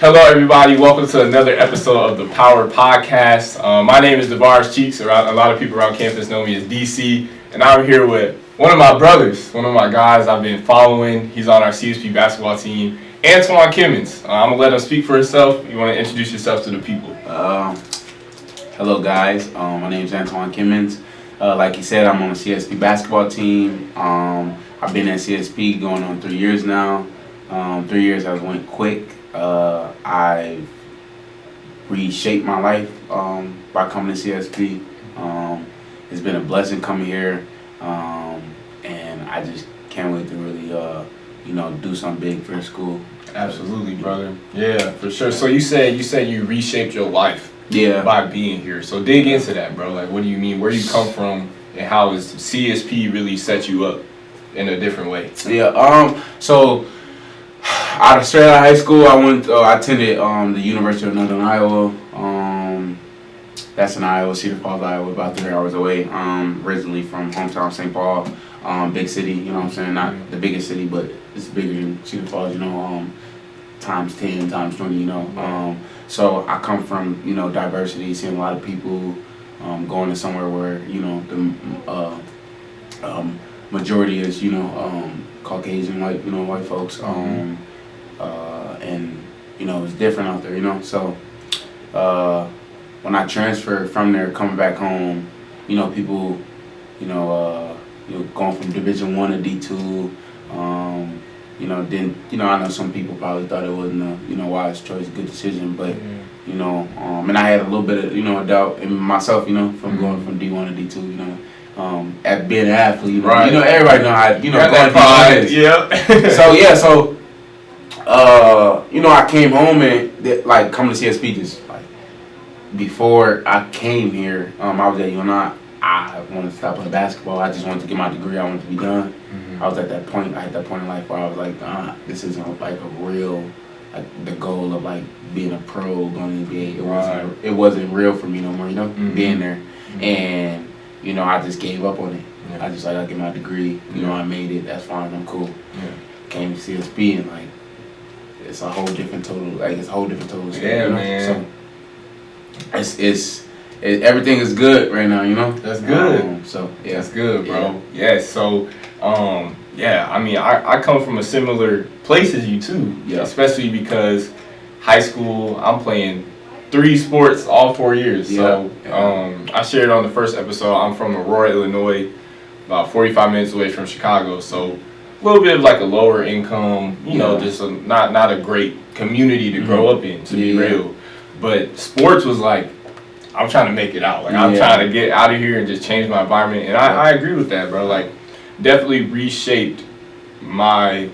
Hello, everybody. Welcome to another episode of the Power Podcast. My name is DeVar's Cheeks. A lot of people around campus know me as DC, and I'm here with one of my brothers, one of my guys I've been following. He's on our CSP basketball team, Antwan Kimmons. I'm gonna let him speak for himself. You want to introduce yourself to the people? Hello, guys. My name is Antwan Kimmons. Like you said, I'm on the CSP basketball team. I've been at CSP going on 3 years now. 3 years has went quick. I've reshaped my life by coming to CSP. It's been a blessing coming here, and I just can't wait to really, do something big for the school. Absolutely, brother. Yeah, for sure. So you said you reshaped your life. Yeah. By being here. So dig into that, bro. Like, what do you mean? Where you come from, and how has CSP really set you up in a different way? Yeah. So straight out of high school, I attended the University of Northern Iowa. That's in Iowa, Cedar Falls, Iowa, about 3 hours away. Originally from hometown St. Paul, big city. You know what I'm saying? Not the biggest city, but it's bigger than Cedar Falls. Times 10, times 20. So I come from diversity, seeing a lot of people, going to somewhere where the majority is Caucasian white folks, and it's different out there. So when I transferred from there, coming back home, people, going from Division I to D2. I know some people probably thought it wasn't a wise choice, good decision, but and I had a little bit of doubt in myself, from going from D1 to D2, at being an athlete, right. Everybody know how going that pride, is. Yeah. So I came home and coming to CSP just before I came here, I was at UNI. I wanted to stop playing basketball. I just wanted to get my degree. I wanted to be done. I was at that point. I had that point in life where I was like, this isn't a real, the goal of being a pro, going to the NBA. It wasn't real for me no more. Being there, and I just gave up on it. Yeah. I just I get my degree. I made it. That's fine. I'm cool. Yeah. Came to CSP and it's a whole different total. It's a whole different total. Yeah, man. So everything is good right now. That's good. That's good, bro. Yeah. So, I come from a similar place as you too. Yeah. Especially because high school, I'm playing 3 sports all 4 years. Yeah. So, I shared on the first episode. I'm from Aurora, Illinois, about 45 minutes away from Chicago. So, a little bit of a lower income. Just not a great community to grow up in. To be real, but sports was I'm trying to make it out. I'm trying to get out of here and just change my environment. And I agree with that, bro. Definitely reshaped my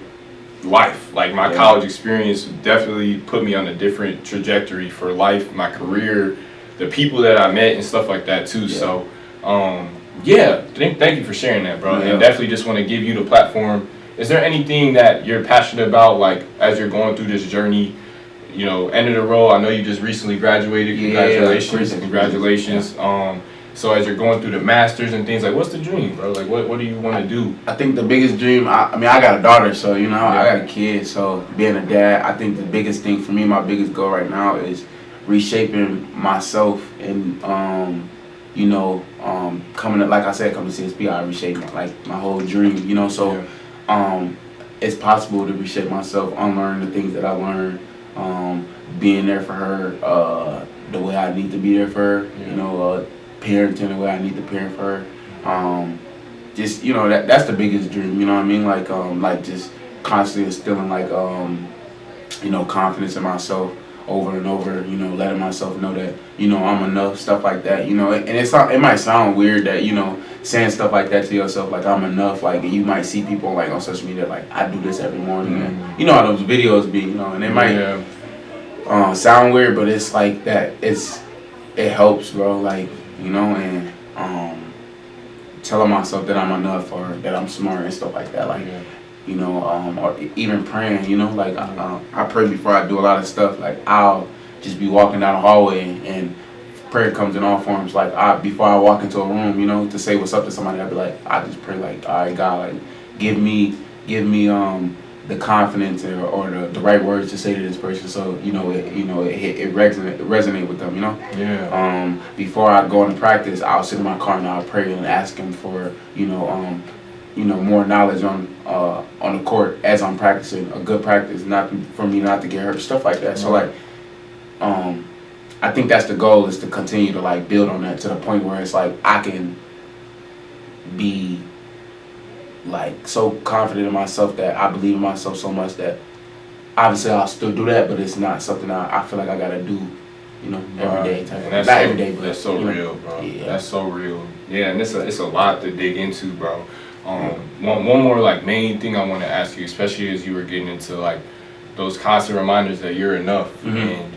life. My college experience definitely put me on a different trajectory for life, my career, the people that I met and stuff like that too. Yeah. So, thank you for sharing that, bro. Yeah. And definitely just want to give you the platform. Is there anything that you're passionate about, as you're going through this journey? End of the road. I know you just recently graduated. Congratulations. Congratulations. Yeah. So as you're going through the masters and things, what's the dream, bro? What do you want to do? I think the biggest dream, I got a daughter, so, I got a kid. So being a dad, I think the biggest thing for me, my biggest goal right now is reshaping myself and, coming to CSP, I reshaped my whole dream, So it's possible to reshape myself, unlearn the things that I learned. Being there for her the way I need to be there for her, parenting the way I need to parent for her. That's the biggest dream, you know what I mean? Just constantly instilling confidence in myself over and over, letting myself know that, I'm enough, stuff like that, and it might sound weird that, saying stuff like that to yourself, I'm enough, you might see people on social media, I do this every morning, and how those videos be, and it might sound weird, but it's that, it helps, bro, and telling myself that I'm enough or that I'm smart and stuff like that, or even praying, I pray before I do a lot of stuff, I'll just be walking down the hallway and prayer comes in all forms, before I walk into a room, to say what's up to somebody, I'd be I just pray, all right, God, give me the confidence or the right words to say to this person, so it resonate with them, Yeah. Before I go into practice, I'll sit in my car and I'll pray and ask him for more knowledge on the court as I'm practicing, a good practice, not for me not to get hurt, stuff like that. So like, I think that's the goal, is to continue to like build on that to the point where it's like I can be like so confident in myself that I believe in myself so much that obviously I'll still do that, but it's not something I feel like I gotta do, every day. Not every day, but that's so real, bro. Yeah. That's so real. Yeah, and it's a lot to dig into, bro. One more like main thing I want to ask you, especially as you were getting into like those constant reminders that you're enough, and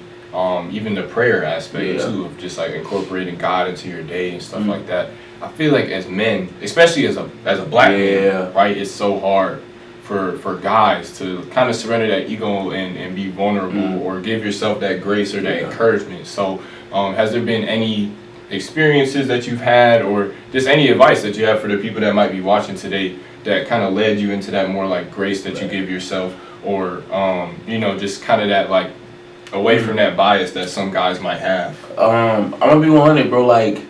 even the prayer aspect too, of just like incorporating God into your day and stuff like that. I feel like as men, especially as a black man, right, it's so hard for guys to kind of surrender that ego and be vulnerable or give yourself that grace or that encouragement. So has there been any experiences that you've had, or just any advice that you have for the people that might be watching today that kind of led you into that more like grace that you give yourself, or just kind of that like away from that bias that some guys might have? I'm gonna be 100, bro. Like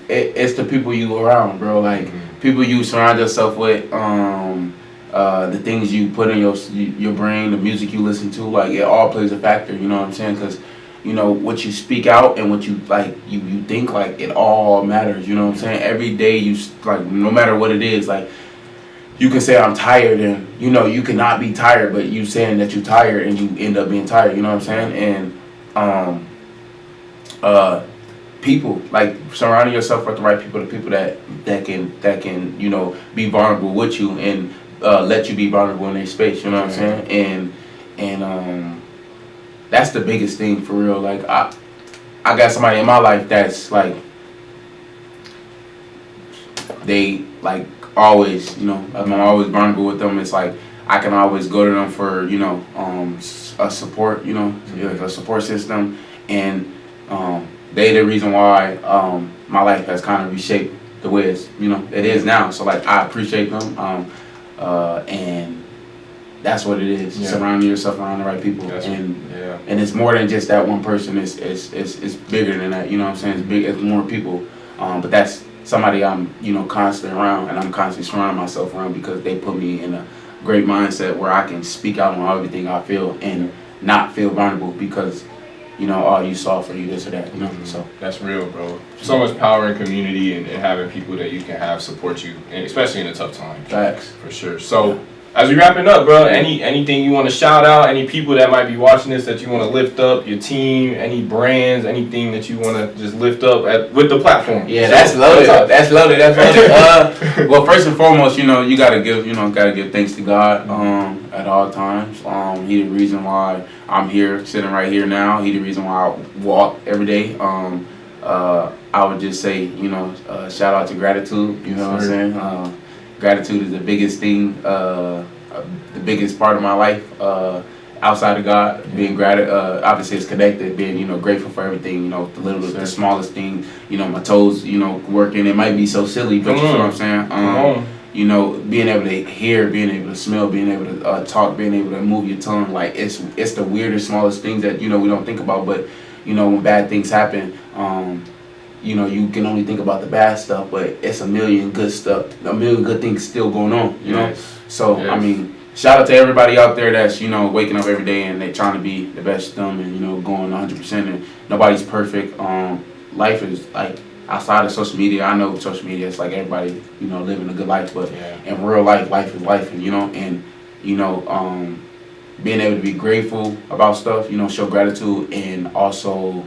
it's the people you around, bro. Like people you surround yourself with, the things you put in your brain, the music you listen to, like it all plays a factor, you know what I'm saying? Because what you speak out and what you like, you think, like it all matters, you know what I'm saying? Every day you like, no matter what it is, like you can say I'm tired, and you cannot be tired, but you saying that you're tired and you end up being tired, you know what I'm saying? And people, like surrounding yourself with the right people, the people that can be vulnerable with you and let you be vulnerable in their space, you know what I'm saying? And that's the biggest thing for real. Like I got somebody in my life that's like, they like always, I'm always vulnerable with them. It's like I can always go to them for a support, like a support system, and they the reason why my life has kind of reshaped the way it is now. So like I appreciate them, and that's what it is. Yeah. Surrounding yourself around the right people, and it's more than just that one person. It's bigger than that. You know what I'm saying? It's big. It's more people. But that's somebody I'm constantly around, and I'm constantly surrounding myself around, because they put me in a great mindset where I can speak out on everything I feel and not feel vulnerable because you soft or you this or that. So that's real, bro. So much power in community and having people that you can have support you, and especially in a tough time. Facts. For sure. So as we wrapping up, bro, anything you want to shout out? Any people that might be watching this that you want to lift up? Your team? Any brands? Anything that you want to just lift up with the platform? Yeah, that's loaded. That's loaded. Well, first and foremost, you gotta give thanks to God at all times. He the reason why I'm here, sitting right here now. He the reason why I walk every day. I would just say, shout out to gratitude. You know what I'm saying? Gratitude is the biggest thing, the biggest part of my life outside of God. Being obviously it's connected. Being grateful for everything. The smallest thing. My toes. Working. It might be so silly, but you know what I'm saying. Being able to hear, being able to smell, being able to talk, being able to move your tongue. Like it's the weirdest, smallest things that we don't think about. But when bad things happen, you can only think about the bad stuff, but it's a million good things still going on, So, I mean, shout out to everybody out there that's, waking up every day and they trying to be the best them and, going 100%, and nobody's perfect. Life is like, outside of social media, I know social media, it's like everybody, living a good life, but in real life is life, and, being able to be grateful about stuff, show gratitude, and also,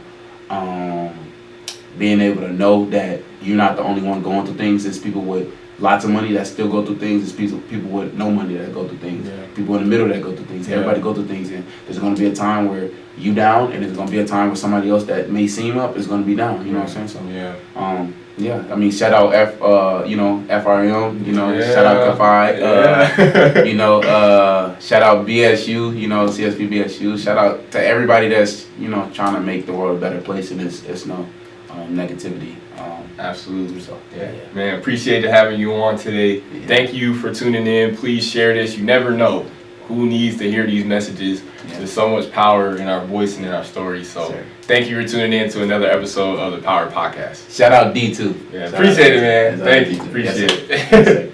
being able to know that you're not the only one going through things. There's people with lots of money that still go through things. There's people with no money that go through things. People in the middle that go through things. Everybody go through things, and there's going to be a time where you down, and there's going to be a time where somebody else that may seem up is going to be down. You know what I'm saying? So I mean, shout out FRM. Shout out Kafai. Shout out BSU. CSP BSU. Shout out to everybody that's trying to make the world a better place, and it's no negativity. Absolutely. So, man, appreciate having you on today. Thank you for tuning in. Please share this. You never know who needs to hear these messages. There's so much power in our voice and in our story. So thank you for tuning in to another episode of the Power Podcast. Shout out D2. Yeah, appreciate it, man. Thank you. Appreciate it.